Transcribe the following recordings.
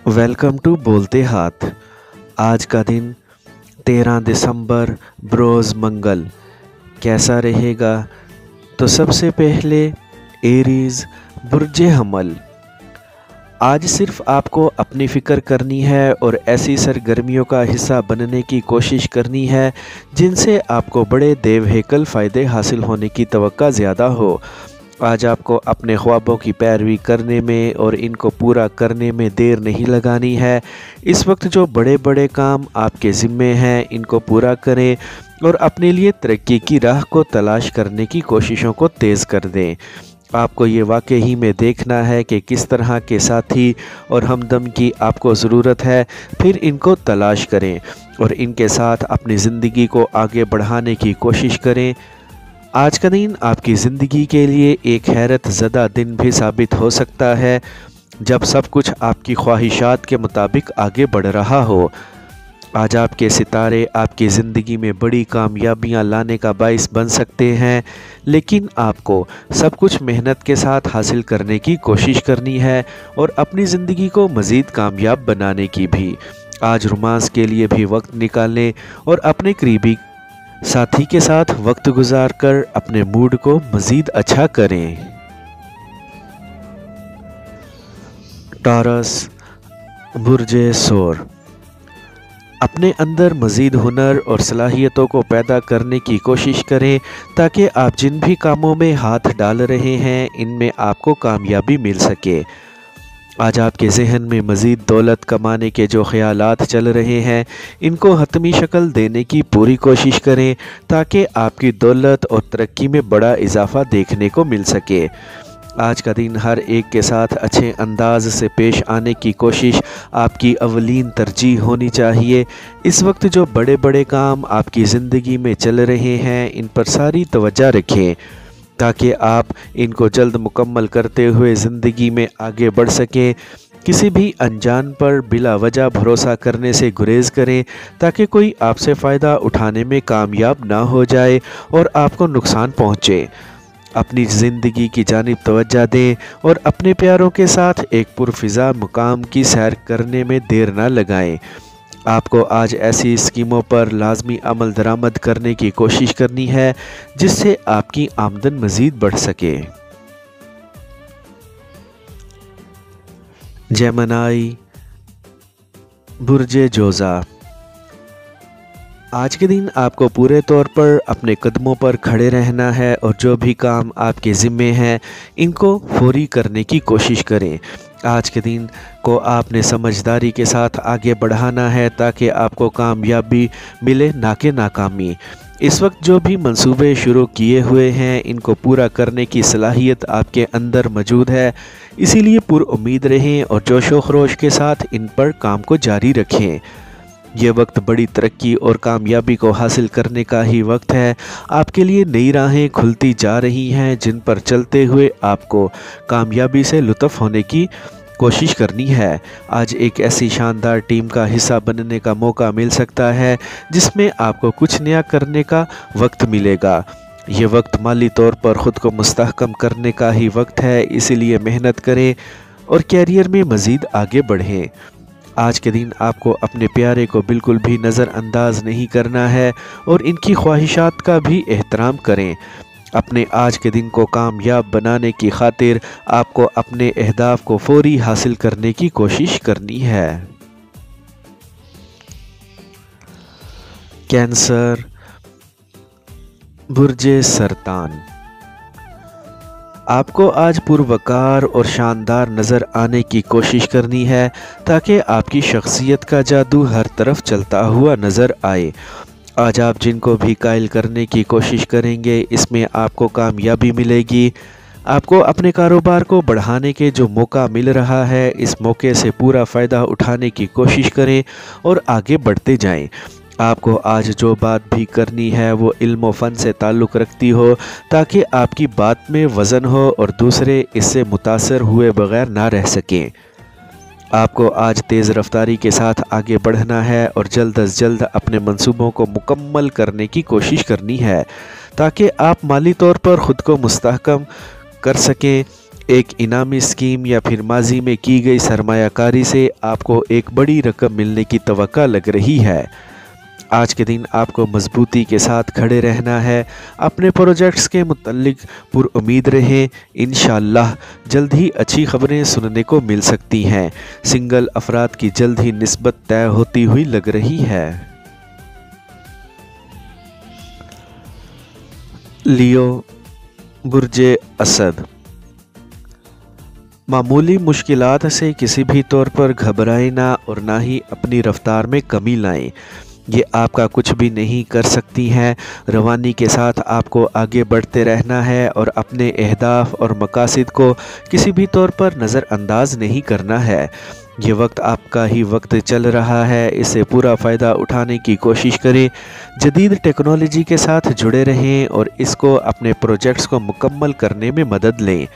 Welcome to बोलते हाथ। आज का दिन 13 दिसंबर बरोज़ मंगल कैसा रहेगा? तो सबसे पहले एरीज़ बुर्ज हमल। आज सिर्फ आपको अपनी फ़िक्र करनी है और ऐसी सरगर्मियों का हिस्सा बनने की कोशिश करनी है जिनसे आपको बड़े देवहेकल फ़ायदे हासिल होने की तवक्का ज़्यादा हो। आज आपको अपने ख्वाबों की पैरवी करने में और इनको पूरा करने में देर नहीं लगानी है। इस वक्त जो बड़े बड़े काम आपके ज़िम्मे हैं इनको पूरा करें और अपने लिए तरक्की की राह को तलाश करने की कोशिशों को तेज़ कर दें। आपको ये वाकई में देखना है कि किस तरह के साथी और हमदम की आपको ज़रूरत है, फिर इनको तलाश करें और इनके साथ अपनी ज़िंदगी को आगे बढ़ाने की कोशिश करें। आज का दिन आपकी ज़िंदगी के लिए एक हैरत ज़दा दिन भी साबित हो सकता है जब सब कुछ आपकी ख्वाहिशात के मुताबिक आगे बढ़ रहा हो। आज आपके सितारे आपकी ज़िंदगी में बड़ी कामयाबियां लाने का बाइस बन सकते हैं, लेकिन आपको सब कुछ मेहनत के साथ हासिल करने की कोशिश करनी है और अपनी ज़िंदगी को मज़ीद कामयाब बनाने की भी। आज रोमांस के लिए भी वक्त निकालें और अपने करीबी साथी के साथ वक्त गुजारकर अपने मूड को मज़ीद अच्छा करें। टॉरस बुर्ज सोर। अपने अंदर मज़ीद हुनर और सलाहियतों को पैदा करने की कोशिश करें ताकि आप जिन भी कामों में हाथ डाल रहे हैं इनमें आपको कामयाबी मिल सके। आज आपके जहन में मज़ीद दौलत कमाने के जो ख़यालात चल रहे हैं इनको हतमी शक्ल देने की पूरी कोशिश करें ताकि आपकी दौलत और तरक्की में बड़ा इजाफ़ा देखने को मिल सके। आज का दिन हर एक के साथ अच्छे अंदाज से पेश आने की कोशिश आपकी अवलीन तरजीह होनी चाहिए। इस वक्त जो बड़े बड़े काम आपकी ज़िंदगी में चल रहे हैं इन पर सारी तवज्जो रखें ताकि आप इनको जल्द मुकम्मल करते हुए ज़िंदगी में आगे बढ़ सकें। किसी भी अनजान पर बिला वजह भरोसा करने से गुरेज़ करें ताकि कोई आपसे फ़ायदा उठाने में कामयाब ना हो जाए और आपको नुकसान पहुँचे। अपनी ज़िंदगी की जानिब तवज्जो दें और अपने प्यारों के साथ एक पुरफ़िज़ा मुकाम की सैर करने में देर ना लगाएं। आपको आज ऐसी स्कीमों पर लाजमी अमल दरामद करने की कोशिश करनी है जिससे आपकी आमदन मज़ीद बढ़ सके। जेमिनी बुर्ज जोज़ा। आज के दिन आपको पूरे तौर पर अपने कदमों पर खड़े रहना है और जो भी काम आपके ज़िम्मे हैं इनको फौरी करने की कोशिश करें। आज के दिन को आपने समझदारी के साथ आगे बढ़ाना है ताकि आपको कामयाबी मिले ना कि नाकामी। इस वक्त जो भी मंसूबे शुरू किए हुए हैं इनको पूरा करने की सलाहियत आपके अंदर मौजूद है, इसीलिए पुरउम्मीद रहें और जोश व खरोश के साथ इन पर काम को जारी रखें। ये वक्त बड़ी तरक्की और कामयाबी को हासिल करने का ही वक्त है। आपके लिए नई राहें खुलती जा रही हैं जिन पर चलते हुए आपको कामयाबी से लुत्फ़ होने की कोशिश करनी है। आज एक ऐसी शानदार टीम का हिस्सा बनने का मौका मिल सकता है जिसमें आपको कुछ नया करने का वक्त मिलेगा। ये वक्त माली तौर पर ख़ुद को मुस्तहकम करने का ही वक्त है, इसीलिए मेहनत करें और कैरियर में मज़ीद आगे बढ़ें। आज के दिन आपको अपने प्यारे को बिल्कुल भी नज़रअंदाज नहीं करना है और इनकी ख्वाहिशात का भी एहतराम करें। अपने आज के दिन को कामयाब बनाने की खातिर आपको अपने अहदाफ को फौरी हासिल करने की कोशिश करनी है। कैंसर बुर्ज सरतान। आपको आज पुरवकार और शानदार नज़र आने की कोशिश करनी है ताकि आपकी शख्सियत का जादू हर तरफ चलता हुआ नज़र आए। आज आप जिनको भी कायल करने की कोशिश करेंगे इसमें आपको कामयाबी मिलेगी। आपको अपने कारोबार को बढ़ाने के जो मौका मिल रहा है इस मौके से पूरा फ़ायदा उठाने की कोशिश करें और आगे बढ़ते जाएं। आपको आज जो बात भी करनी है वो इल्म व फ़न से ताल्लुक़ रखती हो ताकि आपकी बात में वज़न हो और दूसरे इससे मुतासर हुए बग़ैर ना रह सकें। आपको आज तेज़ रफ्तारी के साथ आगे बढ़ना है और जल्द अज जल्द अपने मंसूबों को मुकम्मल करने की कोशिश करनी है ताकि आप माली तौर पर ख़ुद को मुस्तहकम कर सकें। एक इनामी स्कीम या फिर माजी में की गई सरमायाकारी से आपको एक बड़ी रकम मिलने की तवक्का लग रही है। आज के दिन आपको मजबूती के साथ खड़े रहना है। अपने प्रोजेक्ट्स के मुतल्लिक पुरुमीद रहें। इंशाअल्लाह जल्द ही अच्छी खबरें सुनने को मिल सकती हैं। सिंगल अफराद की जल्द ही निस्बत तय होती हुई लग रही है। लियो, बुर्जे असद। मामूली मुश्किलात से किसी भी तौर पर घबराएं ना और ना ही अपनी रफ्तार में कमी लाएं। ये आपका कुछ भी नहीं कर सकती हैं। रवानी के साथ आपको आगे बढ़ते रहना है और अपने अहदाफ और मकासद को किसी भी तौर पर नज़रअंदाज नहीं करना है। ये वक्त आपका ही वक्त चल रहा है, इससे पूरा फ़ायदा उठाने की कोशिश करें। जदीद टेक्नोलॉजी के साथ जुड़े रहें और इसको अपने प्रोजेक्ट्स को मुकम्मल करने में मदद लें।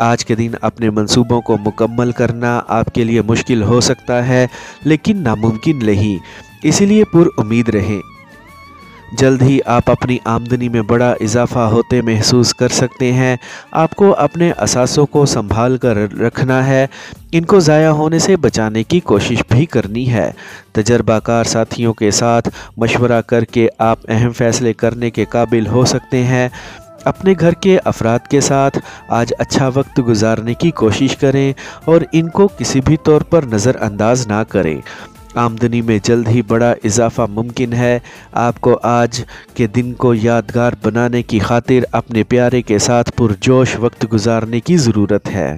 आज के दिन अपने मंसूबों को मुकम्मल करना आपके लिए मुश्किल हो सकता है, लेकिन नामुमकिन नहीं। इसीलिए पुरुमीद रहें। जल्द ही आप अपनी आमदनी में बड़ा इजाफा होते महसूस कर सकते हैं। आपको अपने असासों को संभाल कर रखना है। इनको ज़ाया होने से बचाने की कोशिश भी करनी है। तजर्बाकार साथियों के साथ मशवरा करके आप अहम फैसले करने के काबिल हो सकते हैं। अपने घर के अफराद के साथ आज अच्छा वक्त गुजारने की कोशिश करें और इनको किसी भी तौर पर नज़रअंदाज ना करें। आमदनी में जल्द ही बड़ा इजाफा मुमकिन है। आपको आज के दिन को यादगार बनाने की खातिर अपने प्यारे के साथ पुरजोश वक्त गुजारने की ज़रूरत है।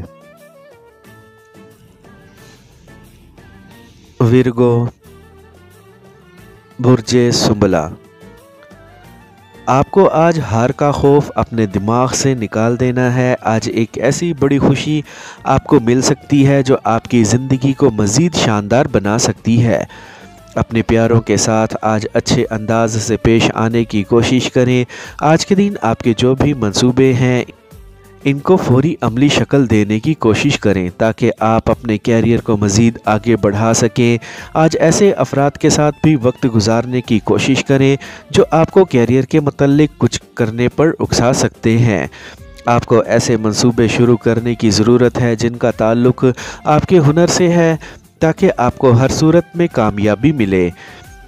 विर्गो, बुर्जे सुंबला। आपको आज हार का खौफ अपने दिमाग से निकाल देना है। आज एक ऐसी बड़ी खुशी आपको मिल सकती है जो आपकी ज़िंदगी को मज़ीद शानदार बना सकती है। अपने प्यारों के साथ आज अच्छे अंदाज से पेश आने की कोशिश करें। आज के दिन आपके जो भी मंसूबे हैं इनको फौरी अमली शक्ल देने की कोशिश करें ताकि आप अपने कैरियर को मज़ीद आगे बढ़ा सकें। आज ऐसे अफराद के साथ भी वक्त गुजारने की कोशिश करें जो आपको कैरियर के मुतल्लिक कुछ करने पर उकसा सकते हैं। आपको ऐसे मंसूबे शुरू करने की ज़रूरत है जिनका ताल्लुक़ आपके हुनर से है ताकि आपको हर सूरत में कामयाबी मिले।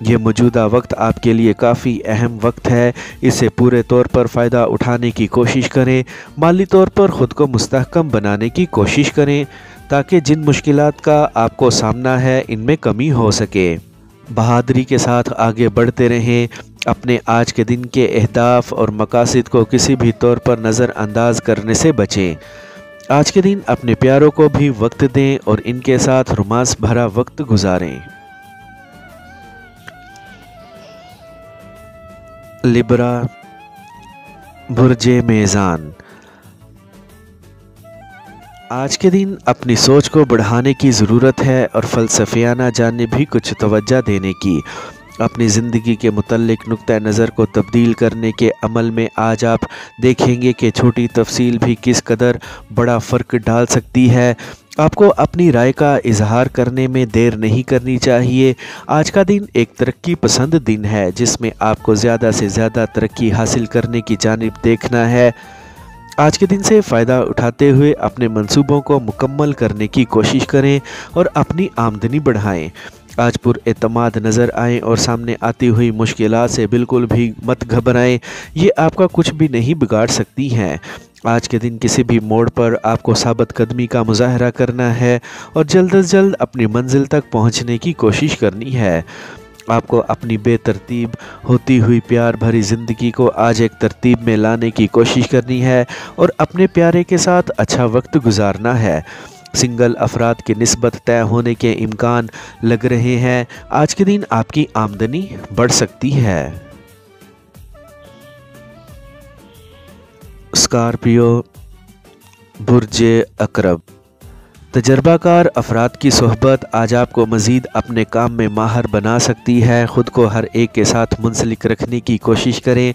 ये मौजूदा वक्त आपके लिए काफ़ी अहम वक्त है। इससे पूरे तौर पर फ़ायदा उठाने की कोशिश करें। माली तौर पर ख़ुद को मुस्तहकम बनाने की कोशिश करें ताकि जिन मुश्किलात का आपको सामना है इनमें कमी हो सके। बहादुरी के साथ आगे बढ़ते रहें। अपने आज के दिन के अहदाफ और मकासद को किसी भी तौर पर नज़रअंदाज करने से बचें। आज के दिन अपने प्यारों को भी वक्त दें और इनके साथ रोमांस भरा वक्त गुजारें। लिब्रा, बुर्जे मेज़ान। आज के दिन अपनी सोच को बढ़ाने की ज़रूरत है और फ़लसफ़ियाना जानने भी कुछ तवज्जो देने की। अपनी ज़िंदगी के मुतल्लिक नुक्ता नज़र को तब्दील करने के अमल में आज आप देखेंगे कि छोटी तफसील भी किस कदर बड़ा फ़र्क डाल सकती है। आपको अपनी राय का इजहार करने में देर नहीं करनी चाहिए। आज का दिन एक तरक्की पसंद दिन है जिसमें आपको ज़्यादा से ज़्यादा तरक्की हासिल करने की जानिब देखना है। आज के दिन से फ़ायदा उठाते हुए अपने मंसूबों को मुकम्मल करने की कोशिश करें और अपनी आमदनी बढ़ाएं। आज पुरएतमाद नज़र आएँ और सामने आती हुई मुश्किलात से बिल्कुल भी मत घबराएं। ये आपका कुछ भी नहीं बिगाड़ सकती हैं। आज के दिन किसी भी मोड़ पर आपको साबित कदमी का मुजाहरा करना है और जल्द अज जल्द अपनी मंजिल तक पहुंचने की कोशिश करनी है। आपको अपनी बेतरतीब होती हुई प्यार भरी ज़िंदगी को आज एक तरतीब में लाने की कोशिश करनी है और अपने प्यारे के साथ अच्छा वक्त गुजारना है। सिंगल अफराद की निस्बत तय होने के इम्कान लग रहे हैं। आज के दिन आपकी आमदनी बढ़ सकती है। स्कॉर्पियो, बुर्जे अकरब। तजर्बाकार अफराद की सोहबत आज आपको मज़ीद अपने काम में माहिर बना सकती है। ख़ुद को हर एक के साथ मुंसलिक रखने की कोशिश करें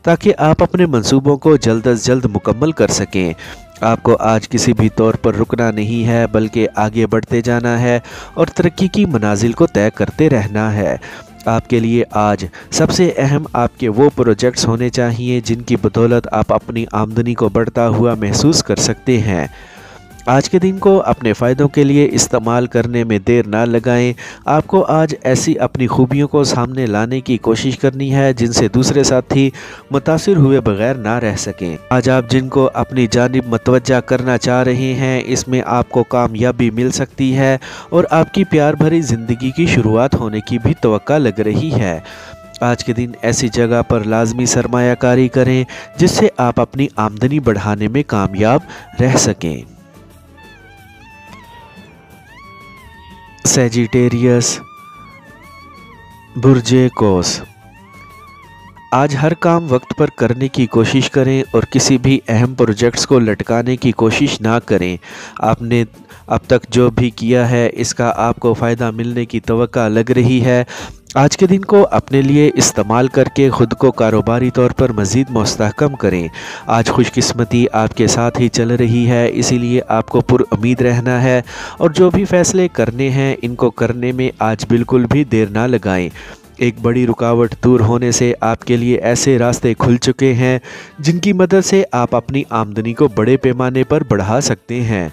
ताकि आप अपने मंसूबों को जल्द अज जल्द मुकम्मल कर सकें। आपको आज किसी भी तौर पर रुकना नहीं है बल्कि आगे बढ़ते जाना है और तरक्की की मनाजिल को तय करते रहना है। آپ کے لیے آج سب سے اہم آپ کے وہ پروجیکٹس ہونے چاہیے جن کی بدولت آپ اپنی آمدنی کو بڑھتا ہوا محسوس کر سکتے ہیں۔ آج کے دن کو اپنے فائدوں کے لیے استعمال کرنے میں دیر نہ لگائیں۔ آپ کو آج ایسی اپنی خوبیوں کو سامنے لانے کی کوشش کرنی ہے جن سے دوسرے ساتھی متاثر ہوئے بغیر نہ رہ سکیں۔ آج آپ جن کو اپنی جانب متوجہ کرنا چاہ رہے ہیں اس میں آپ کو کامیابی مل سکتی ہے اور آپ کی پیار بھری زندگی کی شروعات ہونے کی بھی توقع لگ رہی ہے۔ آج کے دن ایسی جگہ پر لازمی سرمایہ کاری کریں جس سے آپ اپنی آمدنی بڑھانے میں کامیاب رہ سکیں۔ سیجیٹیریس، برج قوس۔ آج ہر کام وقت پر کرنے کی کوشش کریں اور کسی بھی اہم پروجیکٹس کو لٹکانے کی کوشش نہ کریں۔ آپ نے اب تک جو بھی کیا ہے اس کا آپ کو فائدہ ملنے کی توقع لگ رہی ہے۔ آج کے دن کو اپنے لیے استعمال کر کے خود کو کاروباری طور پر مزید مستحکم کریں۔ آج خوش قسمتی آپ کے ساتھ ہی چل رہی ہے، اسی لیے آپ کو پر امید رہنا ہے اور جو بھی فیصلے کرنے ہیں ان کو کرنے میں آج بالکل بھی دیر نہ لگائیں۔ ایک بڑی رکاوٹ دور ہونے سے آپ کے لیے ایسے راستے کھل چکے ہیں جن کی مدد سے آپ اپنی آمدنی کو بڑے پیمانے پر بڑھا سکتے ہیں۔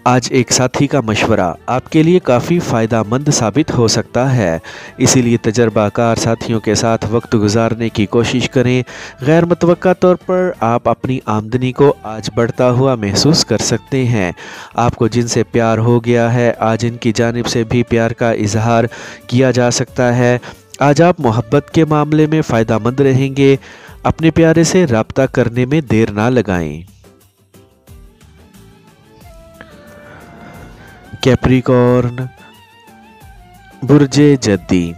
آج ایک ساتھی کا مشورہ آپ کے لیے کافی فائدہ مند ثابت ہو سکتا ہے، اسی لیے تجربہ کار ساتھیوں کے ساتھ وقت گزارنے کی کوشش کریں۔ غیر متوقع طور پر آپ اپنی آمدنی کو آج بڑھتا ہوا محسوس کر سکتے ہیں۔ آپ کو جن سے پیار ہو گیا ہے آج ان کی جانب سے بھی پیار کا اظہار کیا جا سکتا ہے۔ آج آپ محبت کے معاملے میں فائدہ مند رہیں گے۔ اپنے پیارے سے رابطہ کرنے میں دیر نہ لگائیں۔ کیپریکارن، برج جدی۔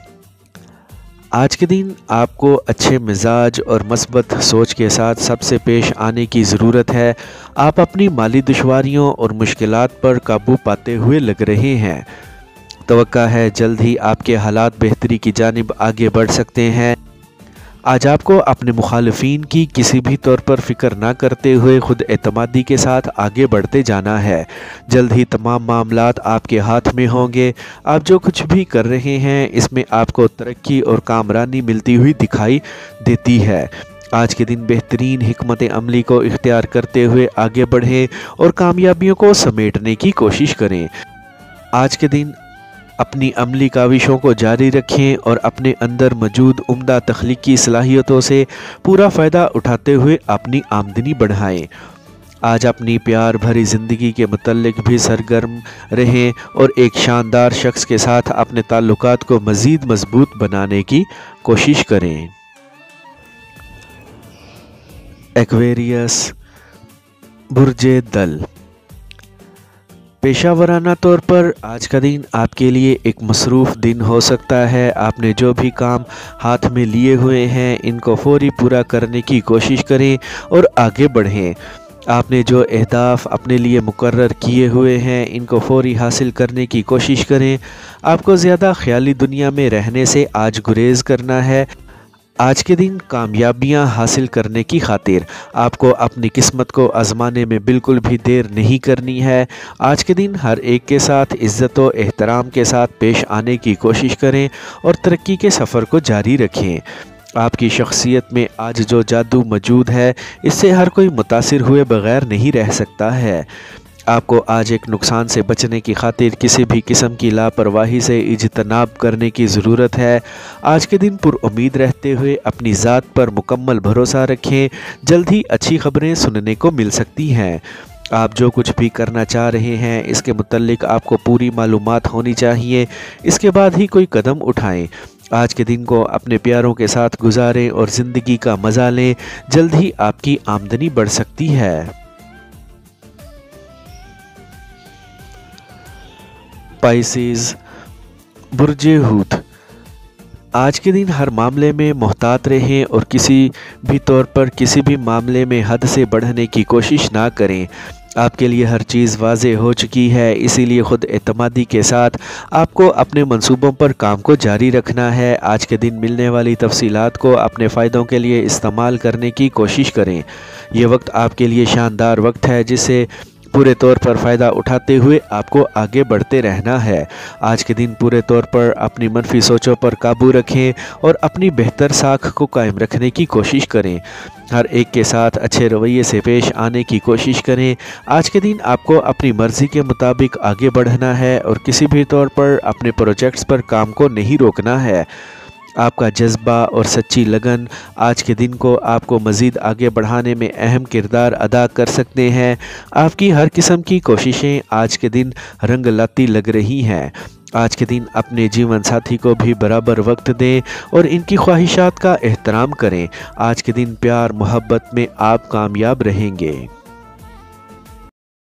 آج کے دن آپ کو اچھے مزاج اور مثبت سوچ کے ساتھ سب سے پیش آنے کی ضرورت ہے۔ آپ اپنی مالی دشواریوں اور مشکلات پر قابو پاتے ہوئے لگ رہے ہیں۔ توقع ہے جلد ہی آپ کے حالات بہتری کی جانب آگے بڑھ سکتے ہیں۔ آج آپ کو اپنے مخالفین کی کسی بھی طور پر فکر نہ کرتے ہوئے خود اعتمادی کے ساتھ آگے بڑھتے جانا ہے۔ جلد ہی تمام معاملات آپ کے ہاتھ میں ہوں گے۔ آپ جو کچھ بھی کر رہے ہیں اس میں آپ کو ترقی اور کامرانی ملتی ہوئی دکھائی دیتی ہے۔ آج کے دن بہترین حکمت عملی کو اختیار کرتے ہوئے آگے بڑھیں اور کامیابیوں کو سمیٹنے کی کوشش کریں۔ آج کے دن اپنی عملی کاوشوں کو جاری رکھیں اور اپنے اندر موجود عمدہ تخلیقی صلاحیتوں سے پورا فائدہ اٹھاتے ہوئے اپنی آمدنی بڑھائیں۔ آج اپنی پیار بھری زندگی کے متعلق بھی سرگرم رہیں اور ایک شاندار شخص کے ساتھ اپنے تعلقات کو مزید مضبوط بنانے کی کوشش کریں۔ ایکویریس، برج دل۔ پیشہ ورانہ طور پر آج کا دن آپ کے لیے ایک مصروف دن ہو سکتا ہے۔ آپ نے جو بھی کام ہاتھ میں لیے ہوئے ہیں ان کو فوری پورا کرنے کی کوشش کریں اور آگے بڑھیں۔ آپ نے جو اہداف اپنے لیے مقرر کیے ہوئے ہیں ان کو فوری حاصل کرنے کی کوشش کریں۔ آپ کو زیادہ خیالی دنیا میں رہنے سے آج گریز کرنا ہے۔ آج کے دن کامیابیاں حاصل کرنے کی خاطر آپ کو اپنی قسمت کو آزمانے میں بالکل بھی دیر نہیں کرنی ہے۔ آج کے دن ہر ایک کے ساتھ عزت و احترام کے ساتھ پیش آنے کی کوشش کریں اور ترقی کے سفر کو جاری رکھیں۔ آپ کی شخصیت میں آج جو جادو موجود ہے اس سے ہر کوئی متاثر ہوئے بغیر نہیں رہ سکتا ہے۔ آپ کو آج ایک نقصان سے بچنے کی خاطر کسی بھی قسم کی لاپرواہی سے اجتناب کرنے کی ضرورت ہے۔ آج کے دن پر امید رہتے ہوئے اپنی ذات پر مکمل بھروسہ رکھیں۔ جلد ہی اچھی خبریں سننے کو مل سکتی ہیں۔ آپ جو کچھ بھی کرنا چاہ رہے ہیں اس کے متعلق آپ کو پوری معلومات ہونی چاہیے، اس کے بعد ہی کوئی قدم اٹھائیں۔ آج کے دن کو اپنے پیاروں کے ساتھ گزاریں اور زندگی کا مزہ لیں۔ جلد ہی آپ کی آمدنی بڑھ سکتی ہے۔ پائسیز، برج حوت۔ آج کے دن ہر معاملے میں محتاط رہیں اور کسی بھی طور پر کسی بھی معاملے میں حد سے بڑھنے کی کوشش نہ کریں۔ آپ کے لیے ہر چیز واضح ہو چکی ہے، اسی لیے خود اعتمادی کے ساتھ آپ کو اپنے منصوبوں پر کام کو جاری رکھنا ہے۔ آج کے دن ملنے والی تفصیلات کو اپنے فائدوں کے لیے استعمال کرنے کی کوشش کریں۔ یہ وقت آپ کے لیے شاندار وقت ہے جسے पूरे तौर पर फ़ायदा उठाते हुए आपको आगे बढ़ते रहना है। आज के दिन पूरे तौर पर अपनी मनफी सोचों पर काबू रखें और अपनी बेहतर साख को कायम रखने की कोशिश करें। हर एक के साथ अच्छे रवैये से पेश आने की कोशिश करें। आज के दिन आपको अपनी मर्ज़ी के मुताबिक आगे बढ़ना है और किसी भी तौर पर अपने प्रोजेक्ट्स पर काम को नहीं रोकना है। आपका जज्बा और सच्ची लगन आज के दिन को आपको मज़ीद आगे बढ़ाने में अहम किरदार अदा कर सकते हैं। आपकी हर किस्म की कोशिशें आज के दिन रंग लाती लग रही हैं। आज के दिन अपने जीवन साथी को भी बराबर वक्त दें और इनकी ख्वाहिशात का एहतराम करें। आज के दिन प्यार मोहब्बत में आप कामयाब रहेंगे।